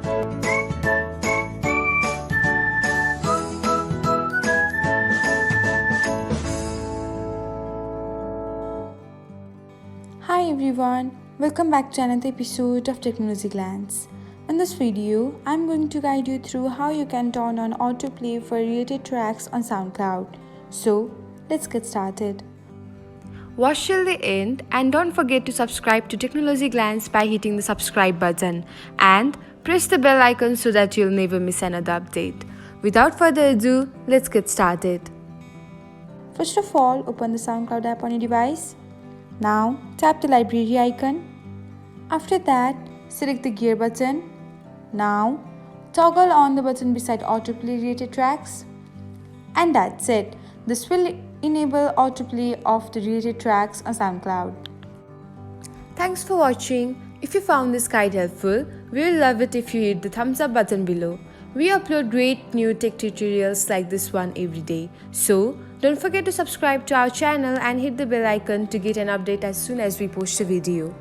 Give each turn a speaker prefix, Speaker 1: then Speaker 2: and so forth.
Speaker 1: Hi everyone, welcome back to another episode of Technologyglance. In this video, I'm going to guide you through how you can turn on autoplay for related tracks on SoundCloud. So, let's get started.
Speaker 2: Watch till the end and don't forget to subscribe to Technologyglance by hitting the subscribe button and press the bell icon so that you'll never miss another update. Without further ado, let's get started.
Speaker 1: First of all, open the SoundCloud app on your device. Now, tap the library icon. After that, select the gear button. Now, toggle on the button beside autoplay related tracks. And that's it. This will enable autoplay of the related tracks on SoundCloud.
Speaker 2: Thanks for watching. If you found this guide helpful, we will love it if you hit the thumbs up button below. We upload great new tech tutorials like this one every day. So, don't forget to subscribe to our channel and hit the bell icon to get an update as soon as we post a video.